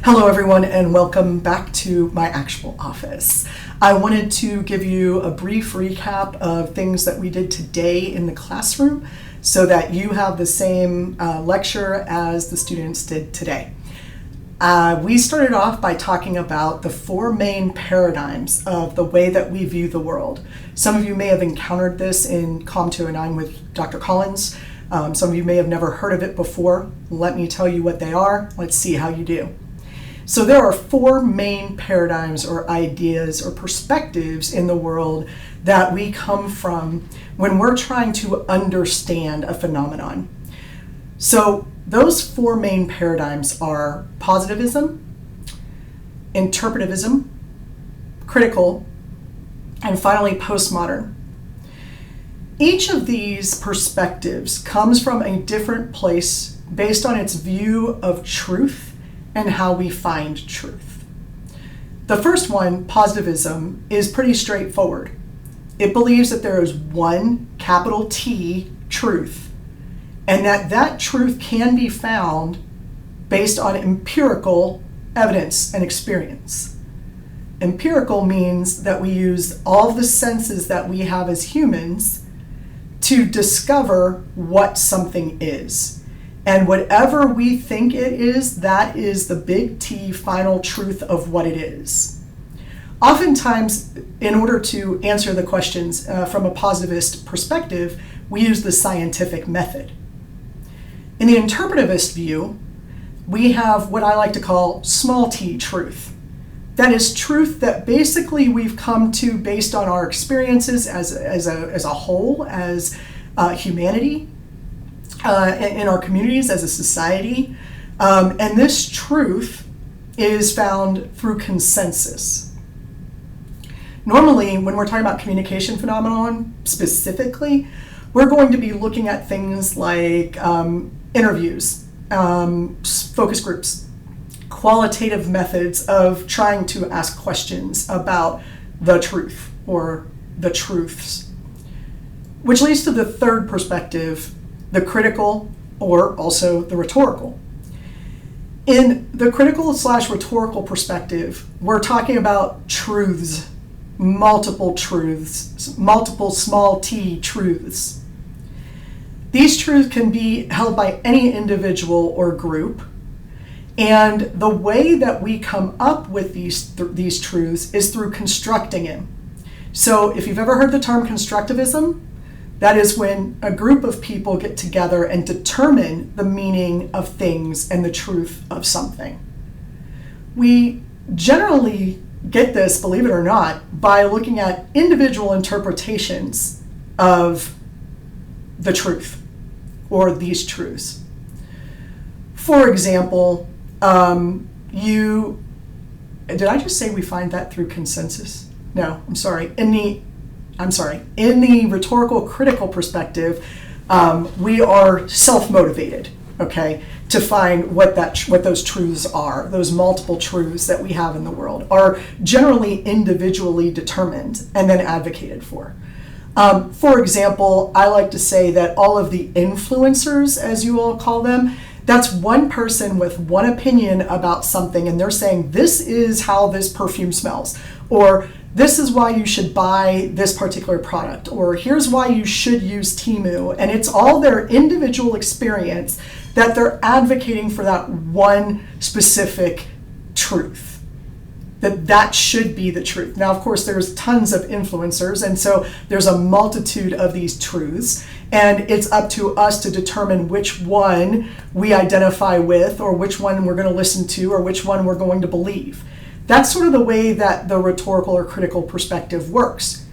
Hello everyone and welcome back to my actual office. I wanted to give you a brief recap of things that we did today in the classroom so that you have the same lecture as the students did today. We started off by talking about the four main paradigms of the way that we view the world. Some of you may have encountered this in COM 209 with Dr. Collins. Some of you may have never heard of it before. Let me tell you what they are. Let's see how you do. So there are four main paradigms or ideas or perspectives in the world that we come from when we're trying to understand a phenomenon. So those four main paradigms are positivism, interpretivism, critical, and finally postmodern. Each of these perspectives comes from a different place based on its view of truth and how we find truth. The first one, positivism, is pretty straightforward. It believes that there is one capital T truth, and that truth can be found based on empirical evidence and experience. Empirical means that we use all the senses that we have as humans to discover what something is. And whatever we think it is, that is the big T final truth of what it is. Oftentimes, in order to answer the questions from a positivist perspective, we use the scientific method. In the interpretivist view, we have what I like to call small t truth. That is truth that basically we've come to based on our experiences as a whole, as humanity, in our communities as a society. And this truth is found through consensus. Normally, when we're talking about communication phenomenon specifically, we're going to be looking at things like interviews, focus groups, qualitative methods of trying to ask questions about the truth or the truths. Which leads to the third perspective, the critical, or also the rhetorical. In the critical/rhetorical perspective, we're talking about truths, multiple small t truths. These truths can be held by any individual or group, and the way that we come up with these truths is through constructing it. So if you've ever heard the term constructivism, that is when a group of people get together and determine the meaning of things and the truth of something. We generally get this, believe it or not, by looking at individual interpretations of the truth or these truths. For example, did I just say we find that through consensus? No, I'm sorry. In the rhetorical critical perspective, we are self-motivated, okay, to find what those truths are. Those multiple truths that we have in the world are generally individually determined and then advocated for. For example, I like to say that all of the influencers, as you all call them, that's one person with one opinion about something, and they're saying, this is how this perfume smells, or this is why you should buy this particular product, or here's why you should use Temu. And it's all their individual experience that they're advocating for that one specific truth, that should be the truth. Now, of course, there's tons of influencers, and so there's a multitude of these truths, and it's up to us to determine which one we identify with, or which one we're going to listen to, or which one we're going to believe. That's sort of the way that the rhetorical or critical perspective works.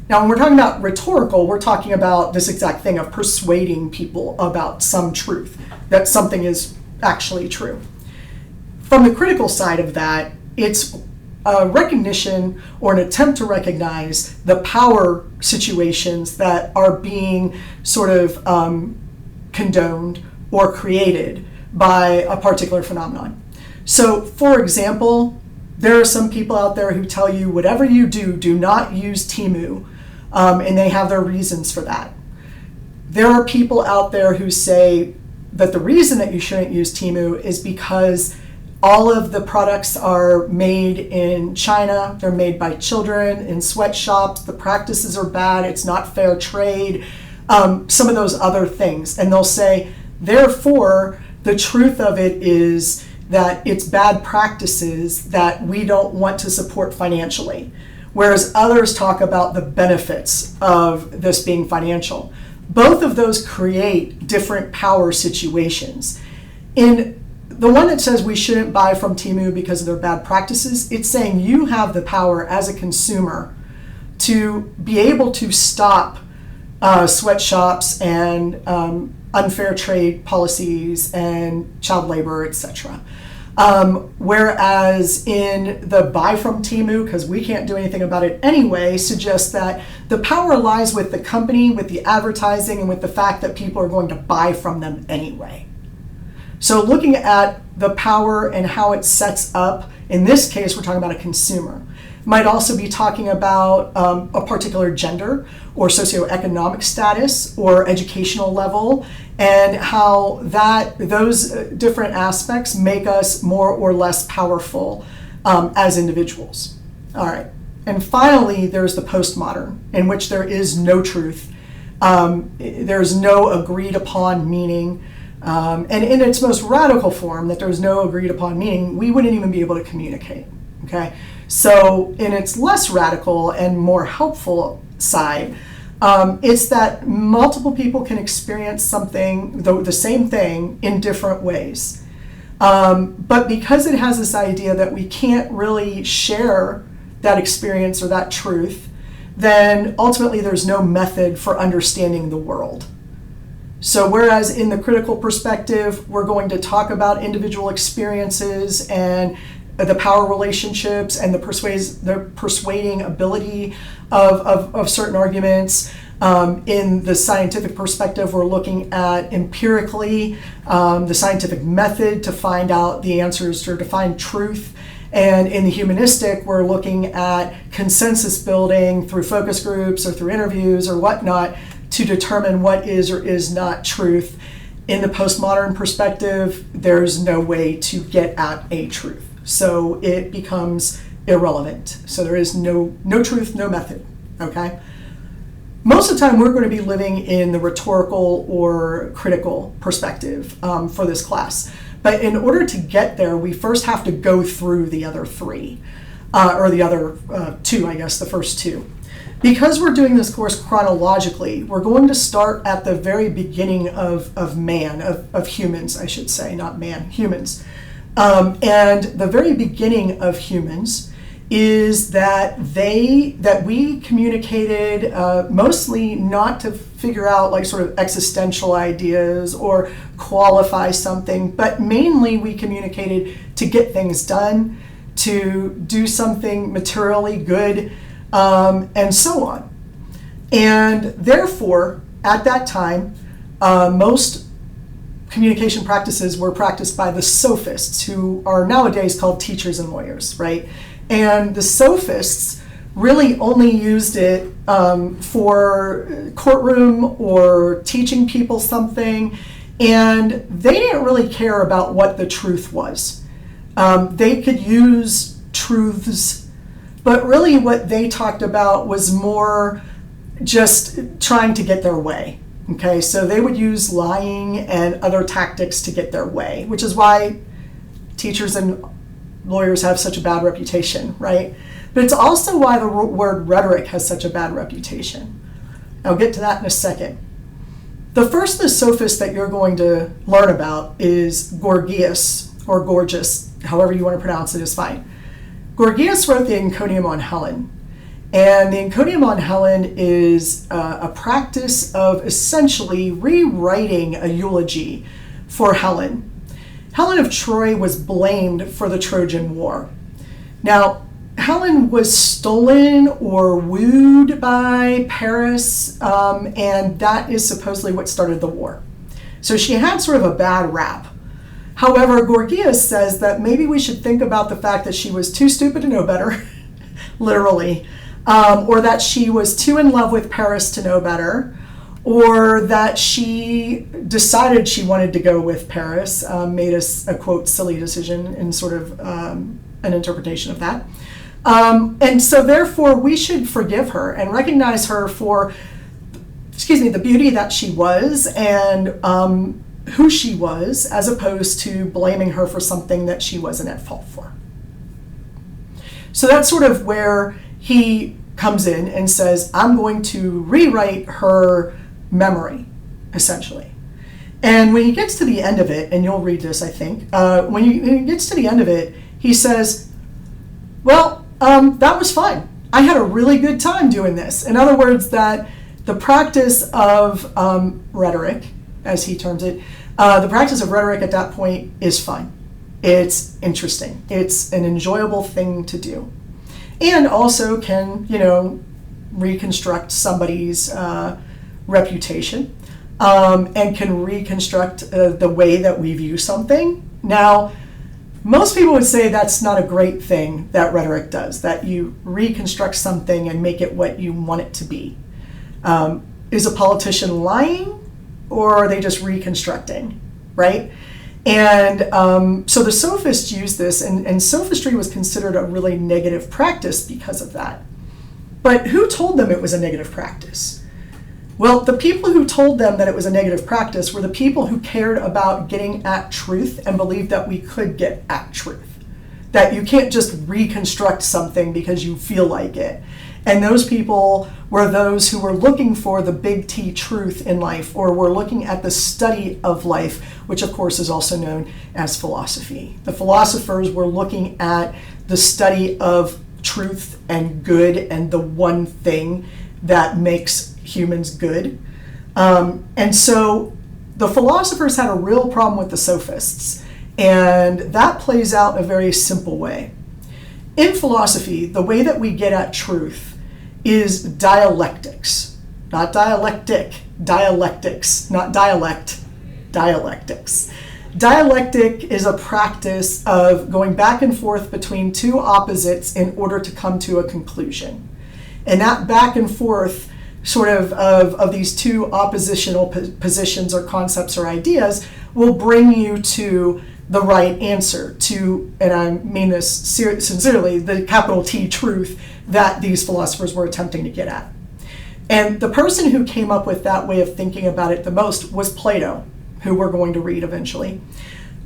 Now, when we're talking about rhetorical, we're talking about this exact thing of persuading people about some truth, that something is actually true. From the critical side of that, it's a recognition or an attempt to recognize the power situations that are being sort of condoned or created by a particular phenomenon. So, for example, there are some people out there who tell you whatever you do not use Temu, and they have their reasons for that. There are people out there who say that the reason that you shouldn't use Temu is because All of the products are made in China. They're made by children in sweatshops. The practices are bad. It's not fair trade. Some of those other things. And they'll say, therefore, the truth of it is that it's bad practices that we don't want to support financially. Whereas others talk about the benefits of this being financial. Both of those create different power situations. In the one that says we shouldn't buy from Temu because of their bad practices, it's saying you have the power as a consumer to be able to stop sweatshops and unfair trade policies and child labor, etc. Whereas in the buy from Temu, because we can't do anything about it anyway, suggests that the power lies with the company, with the advertising, and with the fact that people are going to buy from them anyway. So looking at the power and how it sets up, in this case, we're talking about a consumer. Might also be talking about a particular gender or socioeconomic status or educational level, and how those different aspects make us more or less powerful as individuals. All right. And finally, there's the postmodern, in which there is no truth. There's no agreed upon meaning. And in its most radical form, that there's no agreed upon meaning, we wouldn't even be able to communicate. Okay? So in its less radical and more helpful side, it's that multiple people can experience something, the same thing, in different ways. But because it has this idea that we can't really share that experience or that truth, then ultimately there's no method for understanding the world. So whereas in the critical perspective, we're going to talk about individual experiences and the power relationships and the persuading ability of certain arguments. In the scientific perspective, we're looking at empirically the scientific method to find out the answers or to find truth. And in the humanistic, we're looking at consensus building through focus groups or through interviews or whatnot to determine what is or is not truth. In the postmodern perspective, there's no way to get at a truth. So it becomes irrelevant. So there is no truth, no method, okay? Most of the time, we're going to be living in the rhetorical or critical perspective for this class. But in order to get there, we first have to go through the other three, or the other two, I guess, the first two. Because we're doing this course chronologically, we're going to start at the very beginning of man, of humans, I should say, not man, humans. And the very beginning of humans is that we communicated mostly not to figure out like sort of existential ideas or qualify something, but mainly we communicated to get things done, to do something materially good, and so on. And therefore, at that time, most communication practices were practiced by the Sophists, who are nowadays called teachers and lawyers, right? And the Sophists really only used it for courtroom or teaching people something, and they didn't really care about what the truth was. They could use truths, but really what they talked about was more just trying to get their way. Okay, so they would use lying and other tactics to get their way, which is why teachers and lawyers have such a bad reputation, right? But it's also why the word rhetoric has such a bad reputation. I'll get to that in a second. The first of the sophists that you're going to learn about is Gorgias, or Gorgias, however you want to pronounce it is fine. Gorgias wrote the Encomium on Helen. And the Encomium on Helen is a practice of essentially rewriting a eulogy for Helen. Helen of Troy was blamed for the Trojan War. Now, Helen was stolen or wooed by Paris, and that is supposedly what started the war. So she had sort of a bad rap. However, Gorgias says that maybe we should think about the fact that she was too stupid to know better, literally, or that she was too in love with Paris to know better, or that she decided she wanted to go with Paris, made a quote silly decision in sort of an interpretation of that. And so therefore we should forgive her and recognize her for, the beauty that she was and who she was, as opposed to blaming her for something that she wasn't at fault for. So that's sort of where he comes in and says, I'm going to rewrite her memory, essentially. And when he gets to the end of it, and you'll read this, I think, when he gets to the end of it, he says, well, that was fine. I had a really good time doing this. In other words, that the practice of rhetoric, as he terms it, the practice of rhetoric at that point is fun. It's interesting. It's an enjoyable thing to do. And also can, reconstruct somebody's reputation and can reconstruct the way that we view something. Now, most people would say that's not a great thing that rhetoric does, that you reconstruct something and make it what you want it to be. Is a politician lying, or are they just reconstructing, right? And so the Sophists used this, and sophistry was considered a really negative practice because of that. But who told them it was a negative practice? Well, the people who told them that it was a negative practice were the people who cared about getting at truth and believed that we could get at truth. That you can't just reconstruct something because you feel like it. And those people were those who were looking for the big T truth in life, or were looking at the study of life, which of course is also known as philosophy. The philosophers were looking at the study of truth and good and the one thing that makes humans good. And so the philosophers had a real problem with the Sophists, and that plays out in a very simple way. In philosophy, the way that we get at truth is dialectics, not dialectic, dialectics, not dialect, dialectics. Dialectic is a practice of going back and forth between two opposites in order to come to a conclusion. And that back and forth sort of these two oppositional positions or concepts or ideas will bring you to the right answer, to, and I mean this sincerely, the capital T truth that these philosophers were attempting to get at. And the person who came up with that way of thinking about it the most was Plato, who we're going to read eventually.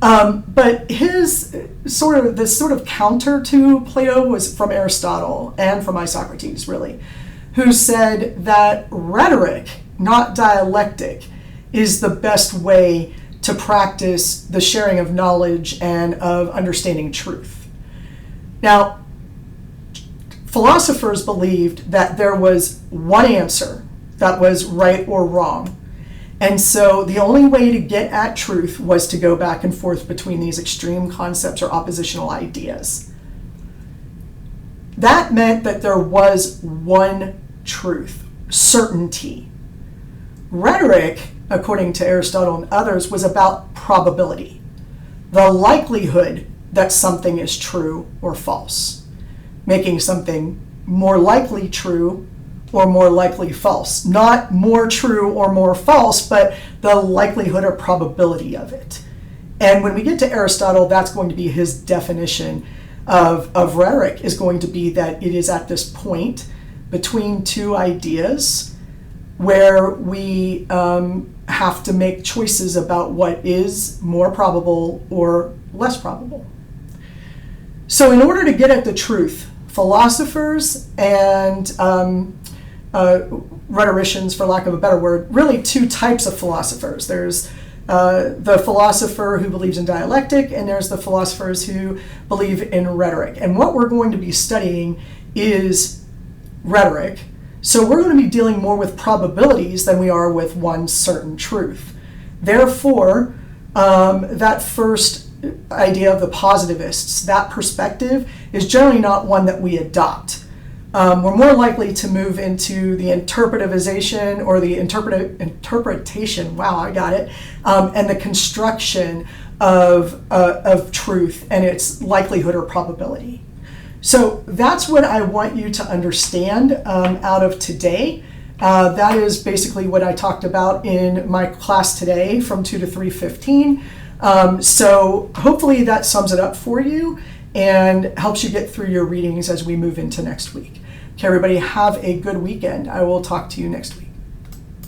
But his this sort of counter to Plato was from Aristotle and from Isocrates, really, who said that rhetoric, not dialectic, is the best way to practice the sharing of knowledge and of understanding truth. Now, philosophers believed that there was one answer that was right or wrong. And so the only way to get at truth was to go back and forth between these extreme concepts or oppositional ideas. That meant that there was one truth, certainty. Rhetoric, according to Aristotle and others, was about probability, the likelihood that something is true or false, making something more likely true or more likely false. Not more true or more false, but the likelihood or probability of it. And when we get to Aristotle, that's going to be his definition of rhetoric, is going to be that it is at this point between two ideas where we have to make choices about what is more probable or less probable. So in order to get at the truth, philosophers and rhetoricians, for lack of a better word, really two types of philosophers. There's the philosopher who believes in dialectic, and there's the philosophers who believe in rhetoric. And what we're going to be studying is rhetoric. So we're going to be dealing more with probabilities than we are with one certain truth. Therefore, that first idea of the positivists, that perspective, is generally not one that we adopt. We're more likely to move into the interpretivization or the interpretation, wow, I got it, and the construction of truth and its likelihood or probability. So that's what I want you to understand out of today. That is basically what I talked about in my class today from 2 to 3:15. So hopefully that sums it up for you and helps you get through your readings as we move into next week. Okay, everybody, have a good weekend. I will talk to you next week.